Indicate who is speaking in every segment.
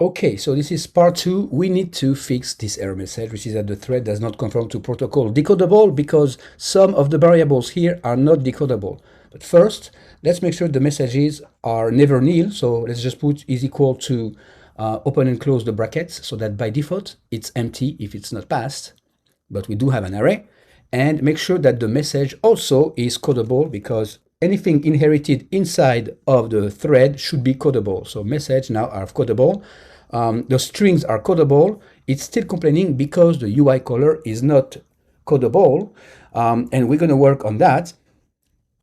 Speaker 1: Okay, so this is part 2. We need to fix this error message, which is that the thread does not conform to protocol decodable because some of the variables here are not decodable. But first, let's make sure the messages are never nil. So let's just put is equal to open and close the brackets so that by default it's empty if it's not passed. But we do have an array. And make sure that the message also is codable because anything inherited inside of the thread should be codable. So message now are codable. The strings are codable. It's still complaining because the UI color is not codable. And we're going to work on that.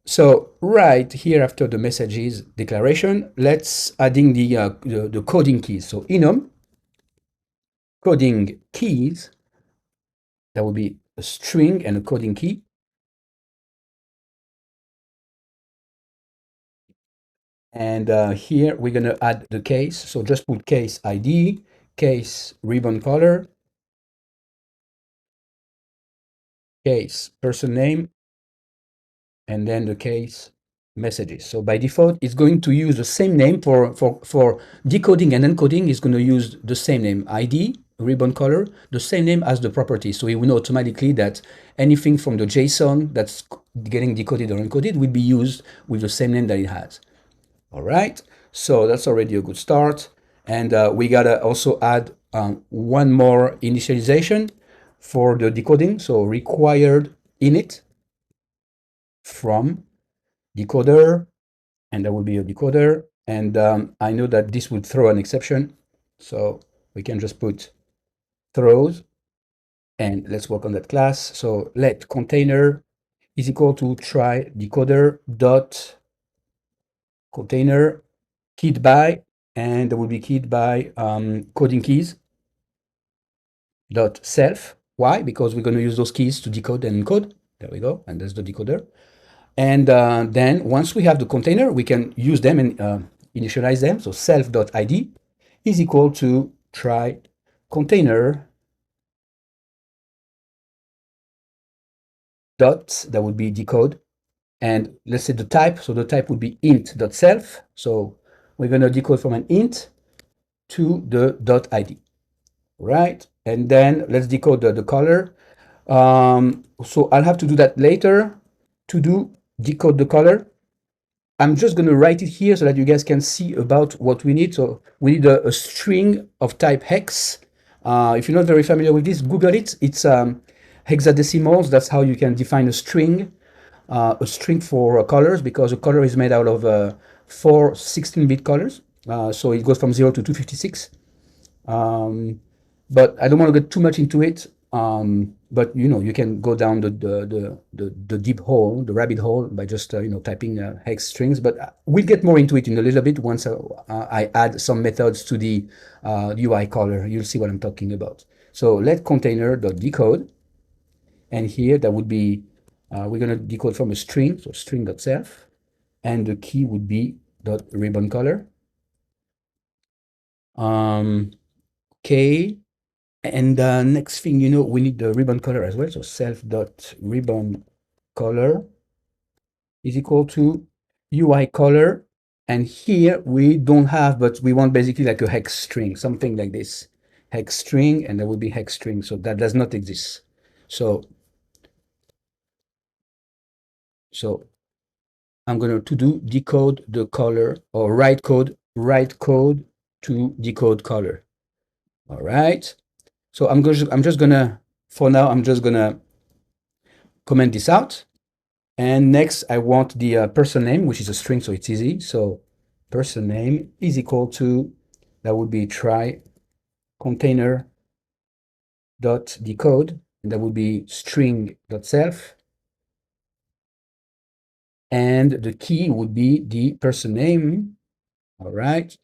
Speaker 1: So right here after the messages declaration, let's adding the coding keys. So enum coding keys, that will be a string and a coding key. And here we're going to add the case. So just put case ID, case ribbon color, case person name, and then the case messages. So by default, it's going to use the same name for decoding and encoding. It's going to use the same name, ID, ribbon color, the same name as the property. So it will know automatically that anything from the JSON that's getting decoded or encoded will be used with the same name that it has. All right, so that's already a good start. And we gotta also add one more initialization for the decoding. So required init from decoder, and that will be a decoder. And I know that this would throw an exception, so we can just put throws, and let's work on that class. So let container is equal to try decoder dot container keyed by, and that will be keyed by coding keys dot self. Why? Because we're going to use those keys to decode and encode. There we go, and that's the decoder. And then once we have the container, we can use them and initialize them. So self.id is equal to try container dot, that would be decode. And let's say the type, so the type would be int.self. So we're going to decode from an int to the .id, right? And then let's decode the color. So I'll have to do that later to decode the color. I'm just going to write it here so that you guys can see about what we need. So we need a string of type hex. If you're not very familiar with this, Google it. It's hexadecimals. That's how you can define a string for colors, because a color is made out of 4 16-bit colors. So it goes from 0 to 256. But I don't want to get too much into it. But you can go down the deep hole, the rabbit hole, by just typing hex strings. But we'll get more into it in a little bit once I add some methods to the UI color. You'll see what I'm talking about. So let container.decode, and here that would be we're going to decode from a string, so string.self, and the key would be .ribbon color. Okay. And next thing we need the ribbon color as well. So self.ribbon color is equal to UI color. And here we don't have, but we want basically like a hex string, something like this. Hex string, and that would be hex string. So that does not exist. So I'm going to do decode the color, or write code to decode color. All right. So I'm just gonna, for now, I'm just gonna comment this out. And next, I want the person name, which is a string, so it's easy. So person name is equal to, that would be try container dot decode, and that would be string dot self. And the key would be the person name. All right.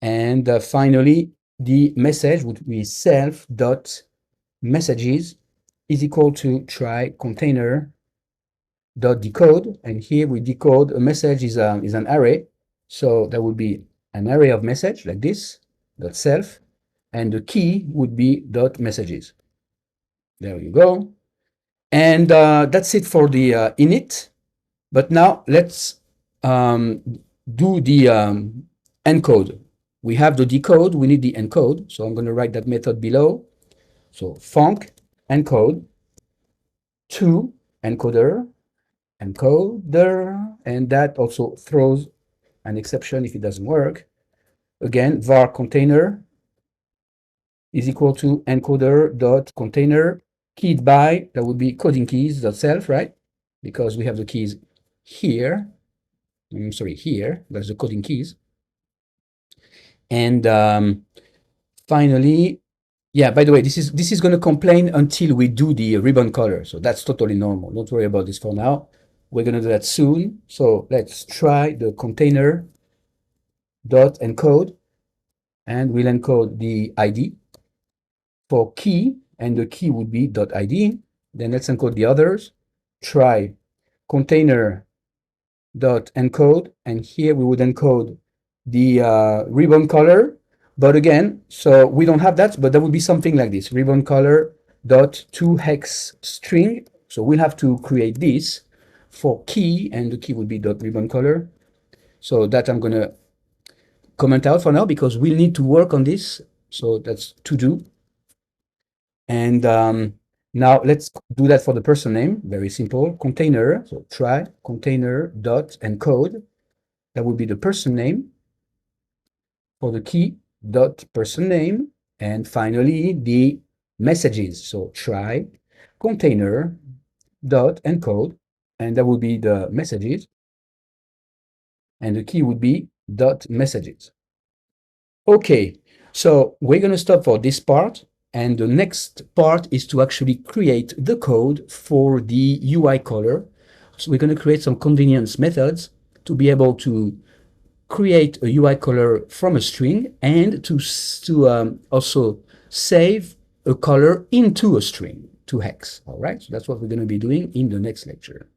Speaker 1: And finally, the message would be self dot messages is equal to try container dot decode, and here we decode a message is an array, so that would be an array of message like this dot self, and the key would be dot messages. There you go. And that's it for the init. But now let's do the encode. we have the decode, we need the encode. So I'm going to write that method below. So func encode to encoder, and that also throws an exception if it doesn't work. Again, var container is equal to encoder dot container keyed by, that would be coding keys dot self, right? Because we have the keys here. I'm sorry, here. That's the coding keys. And finally, yeah, by the way, this is going to complain until we do the ribbon color. So that's totally normal. Don't worry about this for now. We're going to do that soon. So let's try the container dot encode, and we'll encode the ID for key, and the key would be dot ID. Then let's encode the others. Try container dot encode, and here we would encode the ribbon color. But again, so we don't have that, but that would be something like this: ribbon color dot 2hex string. So we'll have to create this for key, and the key would be dot ribbon color. So that I'm going to comment out for now because we'll need to work on this. So that's to do. And now let's do that for the person name. Very simple. Container. So try container dot encode. That would be the person name. For the key dot person name. And finally the messages. So try container dot encode, and that would be the messages. And the key would be dot messages. Okay, so we're going to stop for this part. And the next part is to actually create the code for the UI color. So we're going to create some convenience methods to be able to create a UI color from a string, and to also save a color into a string to hex. All right, so that's what we're going to be doing in the next lecture.